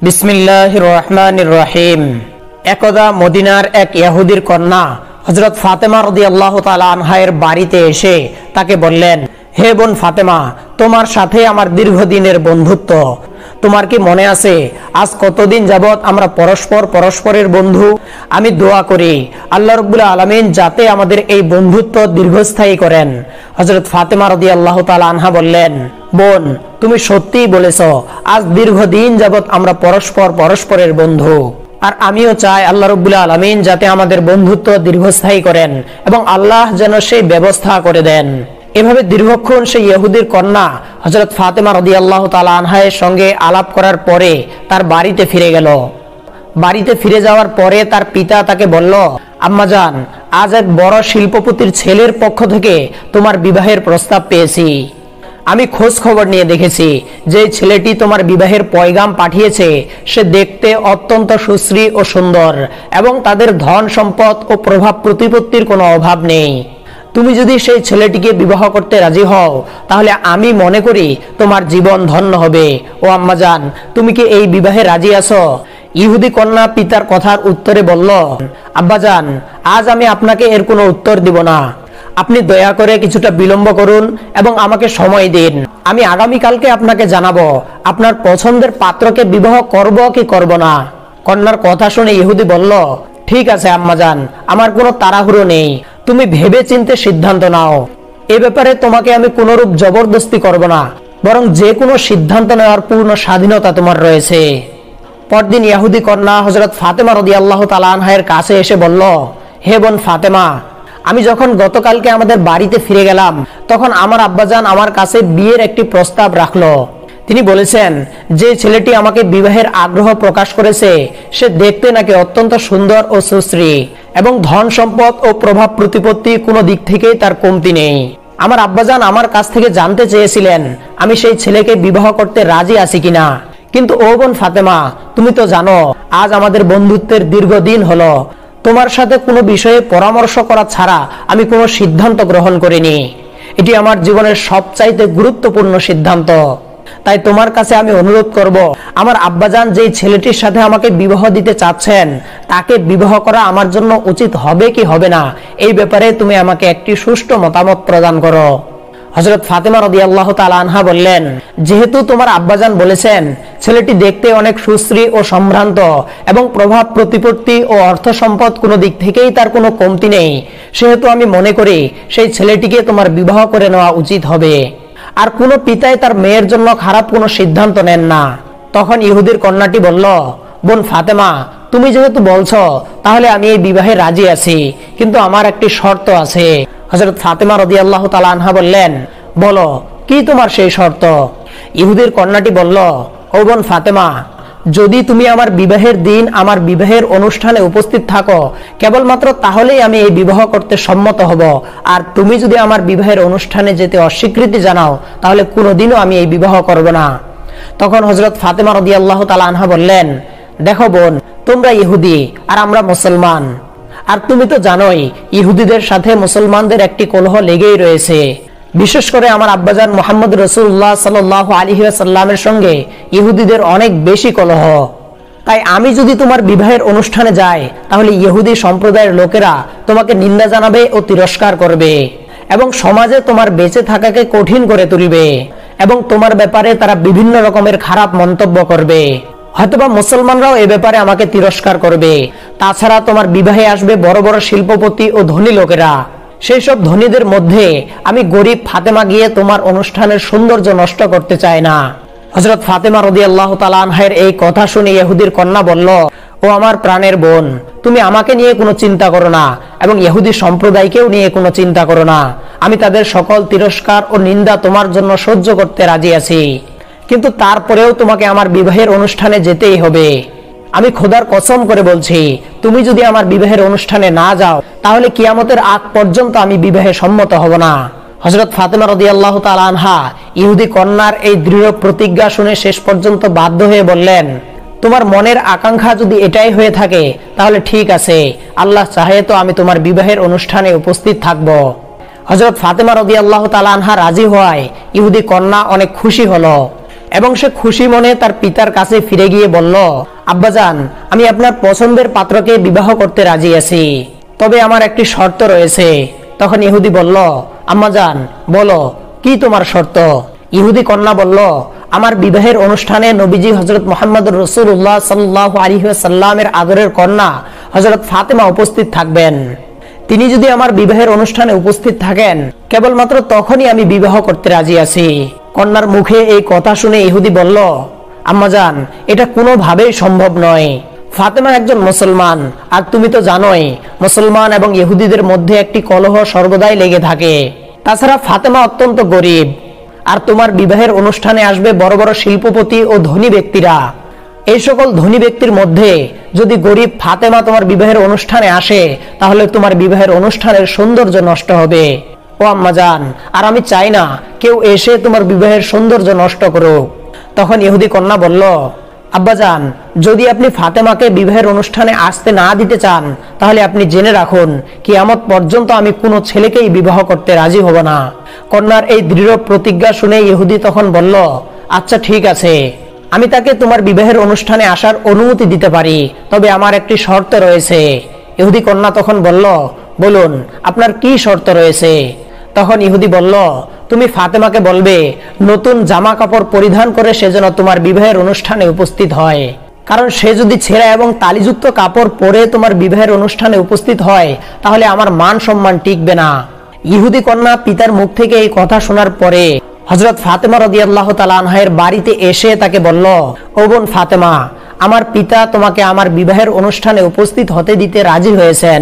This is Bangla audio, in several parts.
বিসমিল্লাহির রহমানির রহিম। একদা মদিনার এক ইহুদির কন্যা হযরত ফাতেমা রাদিয়াল্লাহু তাআলা আনহার বাড়িতে এসে তাকে বললেন, হে বোন ফাতেমা, তোমার সাথে আমার দীর্ঘদিনের বন্ধুত্ব। তোমার কি মনে আছে আজ কতদিন যাবত আমরা পরস্পরের বন্ধু? আমি দোয়া করি আল্লাহ রাব্বুল আলামিন যাতে আমাদের এই বন্ধুত্ব দীর্ঘস্থায়ী করেন। হযরত ফাতেমা রাদিয়াল্লাহু তাআলা আনহা বললেন, বোন, তুমি সত্যিই বলেছ, আজ দীর্ঘদিন যাবত আমরা পরস্পরের বন্ধু। আর আমিও চাই আল্লাহ রাব্বুল আলামিন যাতে আমাদের বন্ধুত্ব দীর্ঘস্থায়ী করেন এবং আল্লাহ যেন সেই ব্যবস্থা করে দেন। এভাবে দীর্ঘক্ষণ সেই ইহুদির কন্যা হযরত ফাতেমা রাদিয়াল্লাহু তাআলা আনহার সঙ্গে আলাপ করার পরে তার বাড়িতে ফিরে গেল। বাড়িতে ফিরে যাওয়ার পরে তার পিতা তাকে বলল, আম্মাজান, আজ এক বড় শিল্পপতির ছেলের পক্ষ থেকে তোমার বিবাহের প্রস্তাব পেয়েছি। আমি খোঁজ খবর নিয়ে দেখেছি যে ছেলেটি তোমার বিবাহের পয়গাম পাঠিয়েছে সে দেখতে অত্যন্ত সুশ্রী ও সুন্দর এবং তাদের ধন সম্পদ ও প্রভাব প্রতিপত্তির কোনো অভাব নেই। তুমি যদি সেই ছেলেটিকে বিবাহ করতে রাজি হও তাহলে আমি মনে করি তোমার জীবন ধন্য হবে। ও আম্মাজান, তুমি কি এই বিবাহে রাজি আছো? ইহুদি কন্যা পিতার কথার উত্তরে বলল, আব্বাজান, আজ আমি আপনাকে এর কোনো উত্তর দিব না। আপনি দয়া করে কিছুটা বিলম্ব করুন এবং আমাকে সময় দিন। আমি আগামীকালকে আপনাকে জানাবো আপনার পছন্দের পাত্রকে বিবাহ করব কি করব না। কন্যার কথা শুনে ইহুদি বলল, ঠিক আছে আম্মাজান, আমার কোনো তাড়াহুড়ো নেই, তুমি ভেবে চিন্তে সিদ্ধান্ত নাও। এ ব্যাপারে তোমাকে আমি কোনরূপ জবরদস্তি করব না, বরং যে কোনো সিদ্ধান্ত নেওয়ার পূর্ণ স্বাধীনতা তোমার রয়েছে। পরদিন ইহুদি কন্যা হযরত ফাতেমা রাদিয়াল্লাহু তাআলা আনহার কাছে এসে বলল, হে বোন ফাতেমা, আমি যখন গতকালকে আমাদের বাড়িতে ফিরে গেলাম তখন আমার আব্বাজান আমার কাছে বিয়ের একটি প্রস্তাব রাখলো। তিনি বলেছেন যে ছেলেটি আমাকে বিবাহের আগ্রহ প্রকাশ করেছে সে দেখতে নাকি অত্যন্ত সুন্দর ও সুশ্রী এবং ধন সম্পদ ও প্রভাব প্রতিপত্তি কোনো দিক থেকেই তার কমতি নেই। আমার আব্বাজান আমার কাছ থেকে জানতে চেয়েছিলেন আমি সেই ছেলেকে বিবাহ করতে রাজি আছি কিনা। কিন্তু ও বোন ফাতেমা, তুমি তো জানো আজ আমাদের বন্ধুত্বের দীর্ঘদিন হলো। তোমার সাথে কোনো বিষয়ে পরামর্শ করা ছাড়া আমি কোনো সিদ্ধান্ত গ্রহণ করিনি। এটি আমার জীবনের সবচাইতে গুরুত্বপূর্ণ সিদ্ধান্ত। তাই তোমার কাছে আমি অনুরোধ করব, আমার আব্বাজান যেই ছেলেটির সাথে আমাকে বিবাহ দিতে চাচ্ছেন তাকে বিবাহ করা আমার জন্য উচিত হবে কি হবে না, এই ব্যাপারে তুমি আমাকে একটি সুষ্ঠু মতামত প্রদান করো। হযরত ফাতেমা রাদিয়াল্লাহু তাআলা আনহা বললেন, যেহেতু তোমার আব্বাজান বলেছেন ছেলেটি দেখতে অনেক সুশ্রী ও সম্ভ্রান্ত এবং প্রভাব প্রতিপত্তি ও অর্থ সম্পদ কোনো দিক থেকেই তার কোনো কমতি নেই, সেহেতু আমি মনে করি সেই ছেলেটিকে তোমার বিবাহ করে নেওয়া উচিত হবে। আর কোনো পিতাই তার মেয়ের জন্য খারাপ কোনো সিদ্ধান্ত নেন না। তখন ইহুদির কন্যাটি বলল, বোন ফাতেমা, তুমি যেহেতু বলছো তাহলে আমি এই বিবাহে রাজি আছি, কিন্তু আমার একটি শর্ত আছে। হযরত ফাতেমা রাদিয়াল্লাহু তাআলা আনহা বললেন, বলো, কি তোমার সেই শর্ত? ইহুদির কন্যাটি বলল, ও বোন ফাতেমা, যদি তুমি আমার বিবাহের দিন আমার বিবাহের অনুষ্ঠানে উপস্থিত থাকো কেবলমাত্র তাহলেই আমি এই বিবাহ করতে সম্মত হব। আর তুমি যদি আমার বিবাহের অনুষ্ঠানে যেতে অস্বীকৃতি জানাও তাহলে কোনোদিনও আমি এই বিবাহ করব না। তখন হযরত ফাতেমা রাদিয়াল্লাহু তাআলা আনহা বললেন, দেখো বোন, তোমরা ইহুদি আর আমরা মুসলমান, আর তুমি তো জানোই ইহুদিদের সাথে মুসলমানদের একটি কলহ লেগেই রয়েছে। বিশেষ করে আমার আব্বাজান মুহাম্মদ রাসূলুল্লাহ সাল্লাল্লাহু আলাইহি ওয়াসাল্লামের সঙ্গে ইহুদিদের অনেক বেশি কলহ। তাই আমি যদি তোমার বিবাহের অনুষ্ঠানে যাই তাহলে ইহুদি সম্প্রদায়ের লোকেরা তোমাকে নিন্দা জানাবে ও তিরস্কার করবে এবং সমাজে তোমার বেঁচে থাকাকে কঠিন করে তুলবে এবং তোমার ব্যাপারে তারা বিভিন্ন রকমের খারাপ মন্তব্য করবে। হয়তোবা মুসলমানরাও এ ব্যাপারে আমাকে তিরস্কার করবে। তাছাড়া তোমার বিবাহে আসবে বড় বড় শিল্পপতি ও ধনী লোকেরা। সেই সব ধনীদের মধ্যে আমি গরিব ফাতেমা গিয়ে তোমার অনুষ্ঠানের সৌন্দর্য নষ্ট করতে চাই না। হযরত ফাতেমা রাদিয়াল্লাহু তাআলা আনহার এই কথা শুনে ইহুদির কন্যা বলল, ও আমার প্রাণের বোন, তুমি আমাকে নিয়ে কোনো চিন্তা করো না এবং ইহুদি সম্প্রদায়কেও নিয়ে কোনো চিন্তা করো না। আমি তাদের সকল তিরস্কার ও নিন্দা তোমার জন্য সহ্য করতে রাজি আছি, কিন্তু তারপরেও তোমাকে আমার বিবাহের অনুষ্ঠানে যেতেই হবে। আমি খোদার কসম করে বলছি, তুমি যদি আমার বিবাহের অনুষ্ঠানে না যাও তাহলে কিয়ামতের আগ পর্যন্ত আমি বিবাহে সম্মত হব না। হযরত ফাতেমা রাদিয়াল্লাহু তাআলা আনহা ইহুদি কন্যার এই দৃঢ় প্রতিজ্ঞা শুনে শেষ পর্যন্ত বাধ্য হয়ে বললেন, তোমার মনের আকাঙ্ক্ষা যদি এটাই হয়ে থাকে তাহলে ঠিক আছে, আল্লাহ চাহে তো আমি তোমার বিবাহের অনুষ্ঠানে উপস্থিত থাকব। হযরত ফাতেমা রাদিয়াল্লাহু তাআলা আনহা রাজি হওয়ায় ইহুদি কন্যা অনেক খুশি হলো। এবং সে খুশি মনে তার পিতার কাছে ফিরে গিয়ে বলল, আব্বাজান, আমি আপনার পছন্দের পাত্রকে বিবাহ করতে রাজি আছি, তবে আমার একটি শর্ত রয়েছে। তখন ইহুদি বলল, আম্মাজান বলো, কি তোমার শর্ত? ইহুদি কন্যা বলল, আমার বিবাহের অনুষ্ঠানে নবীজি হযরত মুহাম্মদুর রাসূলুল্লাহ সাল্লাল্লাহু আলাইহি ওয়াসাল্লামের আদরের কন্যা হযরত ফাতেমা উপস্থিত থাকবেন। তিনি যদি আমার বিবাহের অনুষ্ঠানে উপস্থিত থাকেন, কেবলমাত্র তখনই আমি বিবাহ করতে রাজি আছি। কন্যার মুখে এই কথা শুনে ইহুদি বলল, আম্মাজান, এটা কোনোভাবেই সম্ভব নয়। ফাতেমা একজন মুসলমান, আর তুমি তো জানোই মুসলমান এবং ইহুদিদের মধ্যে একটি কলহ সর্বদাই লেগে থাকে। তাছাড়া ফাতেমা অত্যন্ত গরিব, আর তোমার বিবাহের অনুষ্ঠানে আসবে বড় বড় শিল্পপতি ও ধনী ব্যক্তিরা। এই সকল ধনী ব্যক্তির মধ্যে যদি গরিব ফাতেমা তোমার বিবাহের অনুষ্ঠানে আসে, তাহলে তোমার বিবাহের অনুষ্ঠানের সৌন্দর্য নষ্ট হবে। ও আম্মাজান, আর আমি চাই না কেউ এসে তোমার বিবাহের সৌন্দর্য নষ্ট করুক। তখন ইহুদি কন্যা বলল, আব্বাজান, যদি আপনি ফাতেমাকে বিবাহের অনুষ্ঠানে আসতে না দিতে চান, তাহলে আপনি জেনে রাখুন কিয়ামত পর্যন্ত আমি কোনো ছেলেকেই বিবাহ করতে রাজি হব না। কন্যার এই দৃঢ় প্রতিজ্ঞা শুনে ইহুদি তখন বলল, আচ্ছা ঠিক আছে, আমি তাকে তোমার বিবাহের অনুষ্ঠানে আসার অনুমতি দিতে পারি, তবে আমার একটি শর্ত রয়েছে। ইহুদি কন্যা তখন বলল, বলুন, আপনার কি শর্ত রয়েছে? তখন ইহুদি বলল, তুমি ফাতেমাকে বলবে নতুন জামা কাপড় পরিধান করে সে যেন তোমার বিবাহের অনুষ্ঠানে উপস্থিত হয়, কারণ সে যদি ছেঁড়া এবং তালিযুক্ত কাপড় পরে তোমার বিবাহের অনুষ্ঠানে উপস্থিত হয়, তাহলে আমার মান সম্মান টিকবে না। ইহুদি কন্যা পিতার মুখ থেকে এই কথা শোনার পরে হযরত ফাতেমা রাদিয়াল্লাহু তাআলা আনহার বাড়িতে এসে তাকে বলল, ও বোন ফাতেমা, আমার পিতা তোমাকে আমার বিবাহের অনুষ্ঠানে উপস্থিত হতে দিতে রাজি হয়েছেন,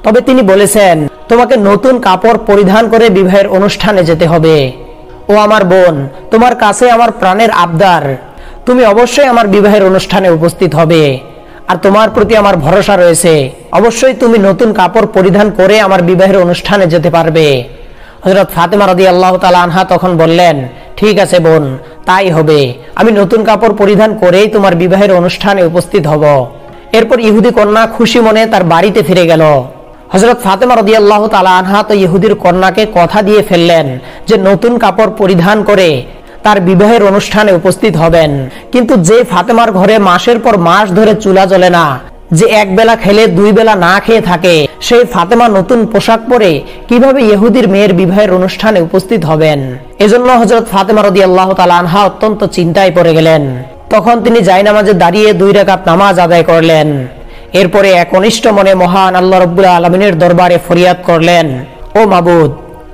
তবে তিনি বলেছেন তোমাকে নতুন কাপড় পরিধান করে বিবাহের অনুষ্ঠানে যেতে হবে। ও আমার বোন, তোমার কাছে আমার প্রাণের আবদার, তুমি অবশ্যই আমার বিবাহের অনুষ্ঠানে উপস্থিত হবে, আর তোমার প্রতি আমার ভরসা রয়েছে, অবশ্যই তুমি নতুন কাপড় পরিধান করে আমার বিবাহের অনুষ্ঠানে যেতে পারবে। হযরত ফাতেমা রাদিয়াল্লাহু তাআলা আনহা তখন বললেন, ঠিক আছে বোন, তাই হবে, আমি নতুন কাপড় পরিধান করেই তোমার বিবাহের অনুষ্ঠানে উপস্থিত হব। এরপর ইহুদি কন্যা খুশি মনে তার বাড়িতে ফিরে গেল। হযরত ফাতেমা রাদিয়াল্লাহু তাআলা আনহা তো ইহুদির কন্যাকে কথা দিয়ে ফেললেন যে নতুন কাপড় পরিধান করে তার বিবাহের অনুষ্ঠানে উপস্থিত হবেন। কিন্তু যে ফাতেমার ঘরে মাসের পর মাস ধরে চুলা জ্বলে না, যে এক বেলা খেলে দুই বেলা না খেয়ে থাকে, সেই ফাতেমা নতুন পোশাক পরে কিভাবে ইহুদির মেয়ের বিবাহের অনুষ্ঠানে উপস্থিত হবেন? এজন্য হযরত ফাতেমা রাদিয়াল্লাহু তাআলা আনহা অত্যন্ত চিন্তায় পড়ে গেলেন। তখন তিনি জায়নামাজে দাঁড়িয়ে 2 রাকাত নামাজ আদায় করলেন। এরপরে একনিষ্ঠ মনে মহান আল্লাহ রাব্বুল আলামিনের দরবারে ফরিয়াদ করলেন, ও মাবুদ,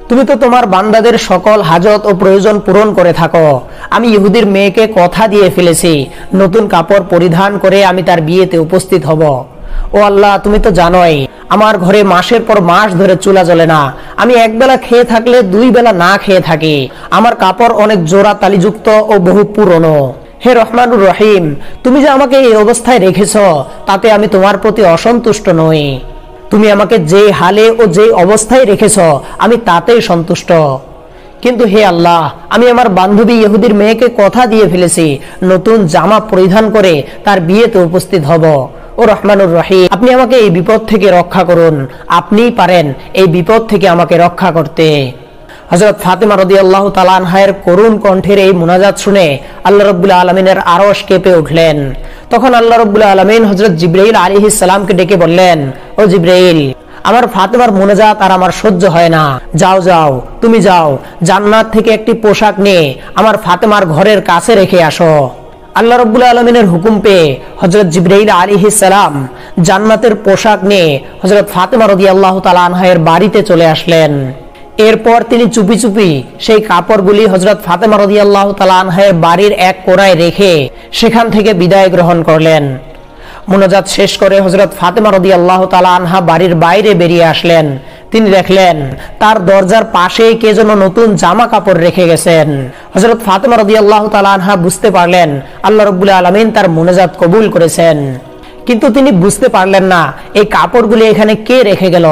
তুমি তো তোমার বান্দাদের সকল হাজত ও প্রয়োজন পূরণ করে থাকো। আমি ইহুদির মেয়েকে কথা দিয়ে ফেলেছি, নতুন কাপড় পরিধান করে আমি তার বিয়েতে উপস্থিত হব। ও আল্লাহ, তুমি তো জানোই আমার ঘরে মাসের পর মাস ধরে চুলা জ্বলে না, আমি এক বেলা খেয়ে থাকলে 2 বেলা না খেয়ে থাকি, আমার কাপড় অনেক জোড়া তালিযুক্ত ও বহু পুরনো। হে রহমানুর রহিম, তুমি যে আমাকে এই অবস্থায় রেখেছ, তাতে আমি তোমার প্রতি অসন্তুষ্ট নই। তুমি আমাকে যে হালে ও যে অবস্থায় রেখেছ, আমি তাতেই সন্তুষ্ট। কিন্তু হে আল্লাহ, আমি আমার বান্ধবী ইহুদির মেয়েকে কথা দিয়ে ফেলেছি, নতুন জামা পরিধান করে তার বিয়েতে উপস্থিত হব। ও রহমানুর রহিম, আপনি আমাকে এই বিপদ থেকে রক্ষা করুন, আপনিই পারেন এই বিপদ থেকে আমাকে রক্ষা করতে। হযরত ফাতেমা রাদিয়াল্লাহু তাআলা আনহার করুণ কণ্ঠের এই মুনাজাত শুনে আল্লাহ রাব্বুল আলামিনের আরশ কেঁপে উঠলেন। তখন আল্লাহ রাব্বুল আলামিন হযরত জিবরাইল আলাইহিস সালামকে ডেকে বললেন, ও জিবরাইল, আমার ফাতেমার মুনাজাত আর আমার সহ্য হয় না, যাও যাও, তুমি যাও, জান্নাত থেকে একটি পোশাক নিয়ে আমার ফাতেমার ঘরের কাছে রেখে আসো। আল্লাহ রাব্বুল আলামিনের হুকুম পেয়ে হযরত জিবরাইল আলাইহিস সালাম জান্নাতের পোশাক নিয়ে হযরত ফাতেমা রাদিয়াল্লাহু তাআলা আনহার বাড়িতে চলে আসলেন। এরপর তিনি চুপি চুপি সেই কাপড়গুলি হযরত ফাতেমা রাদিয়াল্লাহু তাআলা আনহার বাড়ির এক কোণায় রেখে সেখান থেকে বিদায় গ্রহণ করলেন। মুনাজাত শেষ করে হযরত ফাতেমা রাদিয়াল্লাহু তাআলা আনহা বাড়ির বাইরে বেরিয়ে আসলেন। তিনি দেখলেন তার দরজার পাশে কে যেন নতুন জামা কাপড় রেখে গেছেন। হযরত ফাতেমা রাদিয়াল্লাহু তাআলা আনহা বুঝতে পারলেন আল্লাহ রাব্বুল আলামিন তার মুনাজাত কবুল করেছেন। কিন্তু তিনি বুঝতে পারলেন না এই কাপড়গুলি এখানে কে রেখে গেল,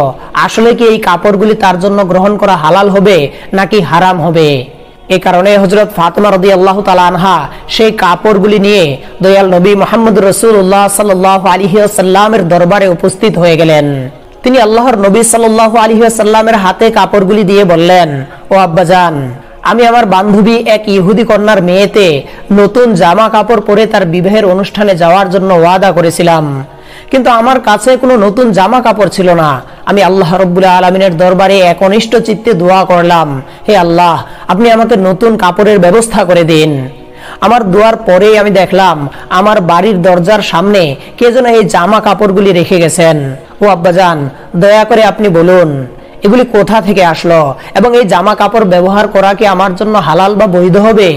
আসলে কি এই কাপড়গুলি তার জন্য গ্রহণ করা হালাল হবে নাকি হারাম হবে। এই কারণে হযরত ফাতেমা রাদিয়াল্লাহু তাআলা আনহা সেই কাপড়গুলি নিয়ে দয়াল নবী মুহাম্মদ রাসূলুল্লাহ সাল্লাল্লাহু আলাইহি ওয়াসাল্লামের দরবারে উপস্থিত হয়ে গেলেন। তিনি আল্লাহর নবী সাল্লাল্লাহু আলাইহি ওয়াসাল্লামের হাতে কাপড়গুলি দিয়ে বললেন, ও আব্বাজান, আমি আমার বান্ধবী এক ইহুদি কন্যার মেয়েতে নতুন জামা কাপড় পরে তার বিবাহের অনুষ্ঠানে যাওয়ার জন্য ওয়াদা করেছিলাম, কিন্তু আমার কাছে কোনো নতুন জামা কাপড় ছিল না। আমি আল্লাহ রাব্বুল আলামিনের দরবারে একনিষ্ঠ চিত্তে দোয়া করলাম, হে আল্লাহ, আপনি আমাকে নতুন কাপড়ের ব্যবস্থা করে দিন। আমার দোয়ার পরেই আমি দেখলাম আমার বাড়ির দরজার সামনে কে যেন এই জামা কাপড়গুলি রেখে গেছেন। ও আব্বাজান, দয়া করে আপনি বলুন এগুলি কোথা থেকে আসলো এবং এই জামা কাপড় ব্যবহার করা কি আমার জন্য হালাল বা বৈধ হবে?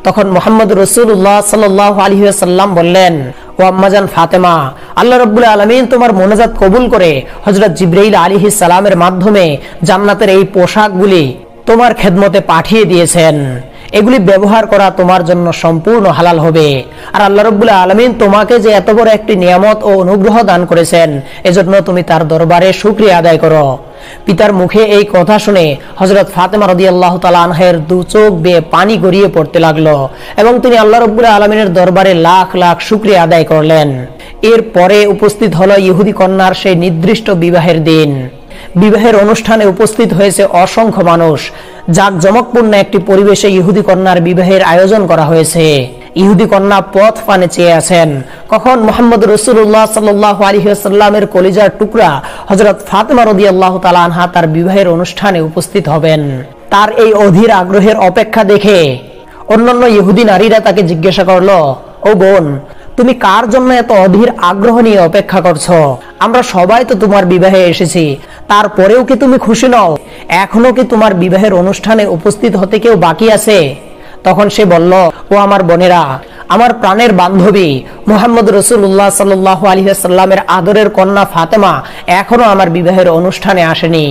তখন মুহাম্মদ রাসূলুল্লাহ সাল্লাল্লাহু আলাইহি ওয়াসাল্লাম বললেন, ও আম্মাজান ফাতেমা, আল্লাহ রাব্বুল আলামিন তোমার মোনাজাত কবুল করে হযরত জিবরাইল আলাইহিস সালামের মাধ্যমে জান্নাতের এই পোশাকগুলি তোমার খেদমতে পাঠিয়ে দিয়েছেন। এগুলি ব্যবহার করা তোমার জন্য সম্পূর্ণ হালাল হবে। আর আল্লাহ রাব্বুল আলামিন তোমাকে যে এত বড় একটি নিয়ামত ও অনুগ্রহ দান করেছেন, এজন্য তুমি তার দরবারে শুকরিয়া আদায় করো। পিতার মুখে এই কথা শুনে হযরত ফাতেমা রাদিয়াল্লাহু তাআলা আনহার দু চোখ বেয়ে পানি গড়িয়ে পড়তে লাগলো এবং তিনি আল্লাহ রাব্বুল আলামিনের দরবারে লাখ লাখ শুকরিয়া আদায় করলেন। এরপরে উপস্থিত হলো ইহুদি কন্যার সেই নির্দিষ্ট বিবাহের দিন। বিবাহের অনুষ্ঠানে উপস্থিত হয়েছে অসংখ্য মানুষ। জাঁকজমকপূর্ণ একটি পরিবেশে ইহুদি কন্যার বিবাহের আয়োজন করা হয়েছে। ইহুদি কন্যা পথ পানে চেয়ে আছেন কখন মুহাম্মদ রাসূলুল্লাহ সাল্লাল্লাহু আলাইহি ওয়াসাল্লামের কলিজার টুকরা হযরত ফাতেমা রাদিয়াল্লাহু তাআলা আনহা তার বিবাহের অনুষ্ঠানে উপস্থিত হবেন। তার এই অধীর আগ্রহের অপেক্ষা দেখে অন্যান্য ইহুদি নারীরা তাকে জিজ্ঞাসা করলো, ও বোন, তুমি কার জন্য এত অধীর আগ্রহ নিয়ে অপেক্ষা করছো? আমরা সবাই তো তোমার বিবাহে এসেছি, তারপরেও কি তুমি খুশি নও? এখনো কি তোমার বিবাহের অনুষ্ঠানে উপস্থিত হতে কেউ বাকি আছে? তখন সে বলল, ও আমার বোনেরা, আমার প্রাণের বান্ধবী মুহাম্মদ রাসূলুল্লাহ সাল্লাল্লাহু আলাইহি ওয়াসাল্লামের আদরের কন্যা ফাতেমা এখনো আমার বিবাহের অনুষ্ঠানে আসেনি।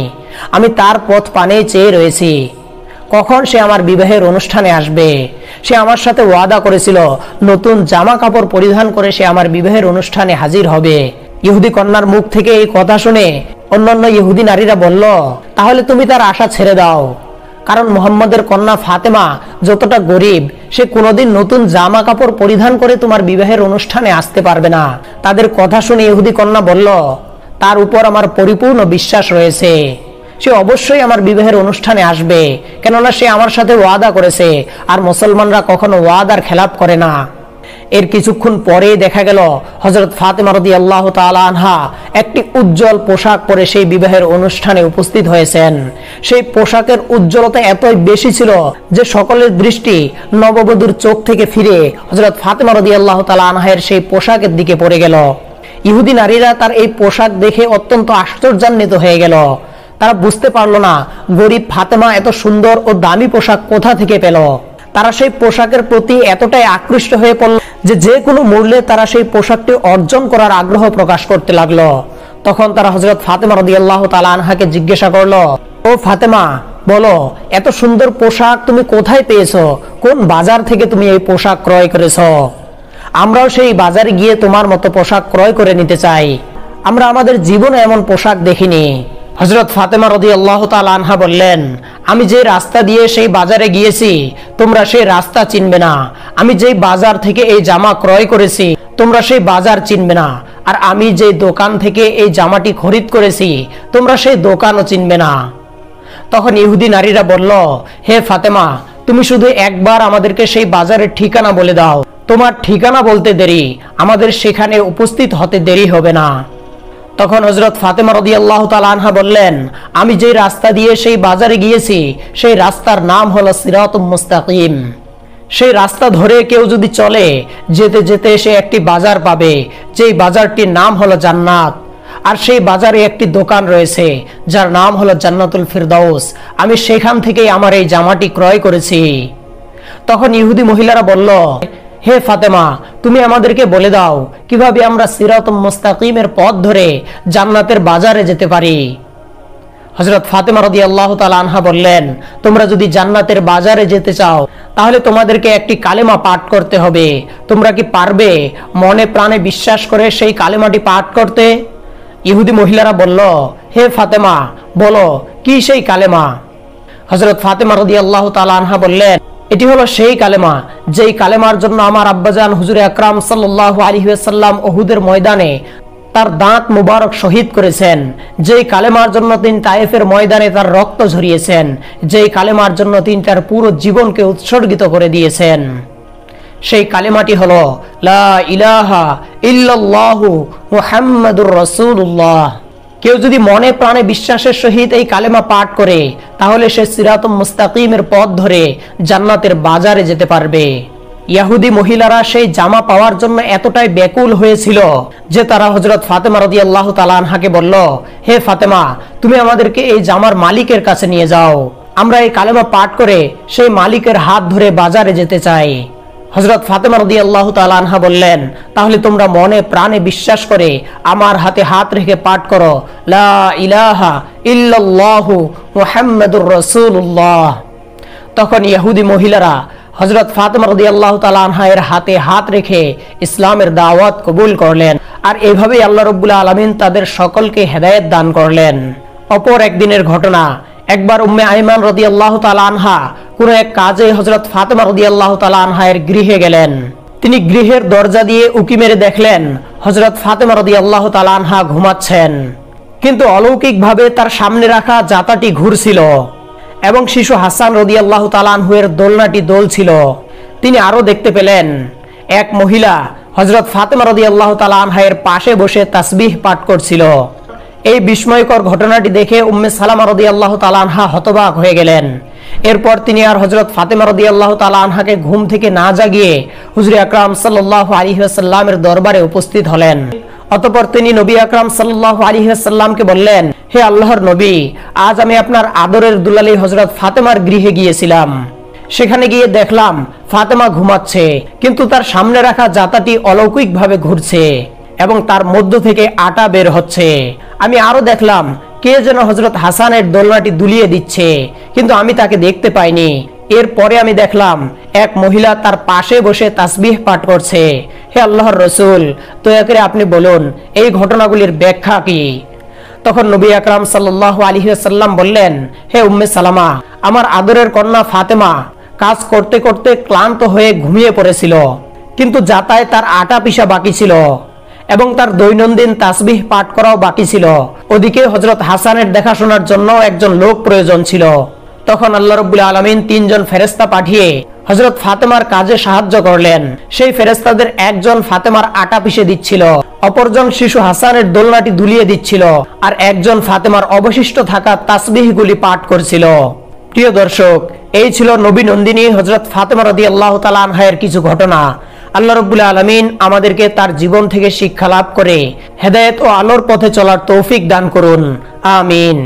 আমি তার পথ পানে চেয়ে রয়েছি, কখন সে আমার বিবাহের অনুষ্ঠানে আসবে। সে আমার সাথে ওয়াদা করেছিল নতুন জামা কাপড় পরিধান করে সে আমার বিবাহের অনুষ্ঠানে হাজির হবে। ইহুদি কন্যার মুখ থেকে এই কথা শুনে অন্যান্য ইহুদি নারীরা বলল, তাহলে তুমি তার আশা ছেড়ে দাও, কারণ মুহাম্মদের কন্যা ফাতেমা যতটা গরিব, সে কোনোদিন নতুন জামা কাপড় পরিধান করে তোমার বিবাহের অনুষ্ঠানে আসতে পারবে না। তাদের কথা শুনে ইহুদি কন্যা বলল, তার উপর আমার পরিপূর্ণ বিশ্বাস রয়েছে, সে অবশ্যই আমার বিবাহের অনুষ্ঠানে আসবে, কেননা সে আমার সাথে ওয়াদা করেছে, আর মুসলমানরা কখনো ওয়াদার খেলাপ করে না। এর কিছুক্ষণ পরেই দেখা গেল হযরত ফাতেমা রাদিয়াল্লাহু তাআলা আনহা একটি উজ্জ্বল পোশাক পরে সেই বিবাহের অনুষ্ঠানে উপস্থিত হয়েছেন। সেই পোশাকের উজ্জ্বলতা এতই বেশি ছিল যে সকলের দৃষ্টি নববধূর চোখ থেকে ফিরে হযরত ফাতেমা রাদিয়াল্লাহু তাআলা আনহার সেই পোশাকের দিকে পড়ে গেল। ইহুদি নারীরা তার এই পোশাক দেখে অত্যন্ত আশ্চর্যান্বিত হয়ে গেল। তারা বুঝতে পারল না গরিব ফাতেমা এত সুন্দর ও দামি পোশাক কোথা থেকে পেল। তারা সেই পোশাকের প্রতি এতটাই আকৃষ্ট হয়ে পড়ল যে কোনো মূল্যে তারা সেই পোশাকটি অর্জন করার আগ্রহ প্রকাশ করতে লাগলো। তখন তারা হযরত ফাতেমা রাদিয়াল্লাহু তাআলা আনহাকে জিজ্ঞাসা করলো, ও ফাতেমা, বলো এত সুন্দর পোশাক তুমি কোথায় পেয়েছো? কোন বাজার থেকে তুমি এই পোশাক ক্রয় করেছো? আমরাও সেই বাজারে গিয়ে তোমার মতো পোশাক ক্রয় করে নিতে চাই। আমরা আমাদের জীবনে এমন পোশাক দেখিনি। হযরত ফাতেমা রাদিয়াল্লাহু তাআলা আনহা বললেন, আমি যে রাস্তা দিয়ে সেই বাজারে গিয়েছি তোমরা সেই রাস্তা চিনবে না। আমি যেই বাজার থেকে এই জামা ক্রয় করেছি তোমরা সেই বাজার চিনবে না। আর আমি যে দোকান থেকে এই জামাটি খরিদ করেছি তোমরা সেই দোকানও চিনবে না। তখন ইহুদি নারীরা বলল, হে ফাতেমা, তুমি শুধু একবার আমাদেরকে সেই বাজারের ঠিকানা বলে দাও। তোমার ঠিকানা বলতে দেরি, আমাদের সেখানে উপস্থিত হতে দেরি হবে না। তখন হযরত ফাতেমা রাদিয়াল্লাহু তাআলা আনহা বললেন, আমি যে রাস্তা দিয়ে সেই বাজারে গিয়েছি সেই রাস্তার নাম হলো সিরাতুম মুস্তাকিম। সেই রাস্তা ধরে কেউ যদি চলে, যেতে যেতে সে একটি বাজার পাবে, যেই বাজারটির নাম হলো জান্নাত। আর সেই বাজারে একটি দোকান রয়েছে যার নাম হলো জান্নাতুল ফিরদাউস। আমি সেখান থেকেই আমার এই জামাটি ক্রয় করেছি। তখন ইহুদি মহিলারা বলল, হে ফাতেমা, তুমি আমাদেরকে বলে দাও কিভাবে আমরা সিরাতুম মুস্তাকিমের পথ ধরে জান্নাতের বাজারে যেতে পারি। হযরত ফাতেমা রাদিয়াল্লাহু তাআলা আনহা বললেন, তোমরা যদি জান্নাতের বাজারে যেতে চাও তাহলে তোমাদেরকে একটি কালেমা পাঠ করতে হবে। তোমরা কি পারবে মনে প্রাণে বিশ্বাস করে সেই কালেমাটি পাঠ করতে? ইহুদি মহিলারা বলল, হে ফাতেমা, বলো কি সেই কালেমা? হযরত ফাতেমা রাদিয়াল্লাহু তাআলা আনহা বললেন, এটি হলো সেই কালেমা যেই কালেমার জন্য আমার আব্বাজান হুজুর আকরাম সাল্লাল্লাহু আলাইহি ওয়াসাল্লাম উহুদের ময়দানে তার দাঁত মুবারক শহীদ করেছেন, যেই কালেমার জন্য তিনি তায়েফের ময়দানে তার রক্ত ঝরিয়েছেন, যেই কালেমার জন্য তিনি তার পুরো জীবনকে উৎসর্গিত করে দিয়েছেন। সেই কালেমাটি হলো লা ইলাহা ইল্লাল্লাহু মুহাম্মাদুর রাসূলুল্লাহ। কেউ যদি মনে প্রাণে বিশ্বাসের সহিত এই কালেমা পাঠ করে, তাহলে সে সিরাতুল মুস্তাকিমের পথ ধরে জান্নাতের বাজারে যেতে পারবে। ইহুদি মহিলারা সেই জামা পাওয়ার জন্য এতটাই ব্যাকুল হয়েছিল যে তারা হযরত ফাতেমা রাদিয়াল্লাহু তাআলা আনহাকে বলল, হে ফাতেমা, তুমি আমাদেরকে এই জামার মালিকের কাছে নিয়ে যাও, আমরা এই কালেমা পাঠ করে সেই মালিকের হাত ধরে বাজারে যেতে চাই। হযরত ফাতেমা রাদিয়াল্লাহু তাআলা আনহা বললেন, তাহলে তোমরা মনে প্রাণে বিশ্বাস করে আমার হাতে হাত রেখে পাঠ করো লা ইলাহা ইল্লাল্লাহু মুহাম্মাদুর রাসূলুল্লাহ। তখন ইহুদি মহিলারা হযরত ফাতেমা রাদিয়াল্লাহু তাআলা আনহা এর হাতে হাত রেখে ইসলামের দাওয়াত কবুল করলেন। আর এইভাবেই আল্লাহ রাব্বুল আলামিন তাদের সকলকে হেদায়েত দান করলেন। অপর একদিনের ঘটনা, একবার উম্মে আইমান রাদিয়াল্লাহু তাআলা আনহা কোনো এক কাজে হযরত ফাতেমা রাদিয়াল্লাহু তাআলা আনহা এর গৃহে গেলেন। তিনি গৃহের দরজা দিয়ে উকি মেরে দেখলেন হযরত ফাতেমা রাদিয়াল্লাহু তাআলা আনহা ঘুমাচ্ছেন, কিন্তু অলৌকিকভাবে তার সামনে রাখা জাতাটি ঘুরছিল এবং শিশু হাসান রাদিয়াল্লাহু তাআলা আনহু এর দোলনাটি দোলছিল। তিনি আরো দেখতে পেলেন এক মহিলা হযরত ফাতেমা রাদিয়াল্লাহু তাআলা আনহা এর পাশে বসে তাসবিহ পাঠ করছিল। এই বিস্ময়কর ঘটনাটি দেখে উম্মে সালামা রাদিয়াল্লাহু তাআলা আনহা হতবাক হয়ে গেলেন। এরপর তিনি আর হযরত ফাতেমা রাদিয়াল্লাহু তাআলা আনহাকে ঘুম থেকে না জাগিয়ে হুজুর আকরাম সাল্লাল্লাহু আলাইহি ওয়াসাল্লামের দরবারে উপস্থিত হলেন। অতঃপর তিনি নবী আকরাম সাল্লাল্লাহু আলাইহি ওয়াসাল্লামকে বললেন, হে আল্লাহর নবী, আজ আমি আপনার আদরের দুলালী হযরত ফাতেমার গৃহে গিয়েছিলাম। সেখানে গিয়ে দেখলাম ফাতেমা ঘুমাচ্ছে, কিন্তু তার সামনে রাখা জাতাটি অলৌকিকভাবে ঘুরছে এবং তার মধ্য থেকে আটা বের হচ্ছে। আমি আরো দেখলাম কে যেন হযরত হাসানের দোলনাটি দুলিয়ে দিচ্ছে, কিন্তু আমি তাকে দেখতে পাইনি। এরপরে আমি দেখলাম এক মহিলা তার পাশে বসে তাসবিহ পাঠ করছে। হে আল্লাহর রাসূল, দয়া করে আপনি বলুন এই ঘটনাগুলির ব্যাখ্যা কি? তখন নবী আকরাম সাল্লাল্লাহু আলাইহি ওয়াসাল্লাম বললেন, হে উম্মে সালামা, আমার আদরের কন্যা ফাতেমা কাজ করতে করতে ক্লান্ত হয়ে ঘুমিয়ে পড়েছিল, কিন্তু যাতায় তার আটা পিষা বাকি ছিল এবং তার দৈনন্দিন তাসবিহ পাঠ করাও বাকি ছিল। ওদিকে হযরত হাসানের দেখাশোনার জন্য একজন লোক প্রয়োজন ছিল। তখন আল্লাহ রাব্বুল আলামিন তিনজন ফেরেশতা পাঠিয়ে হযরত ফাতেমার কাজে সাহায্য করলেন। সেই ফেরেশতাদের একজন ফাতেমার আটা পিষে দিচ্ছিল, অপরজন শিশু হাসানের দোলনাটি দুলিয়ে দিচ্ছিল, আর একজন ফাতেমার অবশিষ্ট থাকা তাসবিহগুলি পাঠ করছিল। প্রিয় দর্শক, এই ছিল নবী নন্দিনী হযরত ফাতেমা রাদিয়াল্লাহু তাআলা আনহা এর কিছু ঘটনা। আল্লাহ রাব্বুল আলামিন আমাদেরকে তার জীবন থেকে শিক্ষা লাভ করে হেদায়েত ও আলোর পথে চলার তৌফিক দান করুন। আমিন।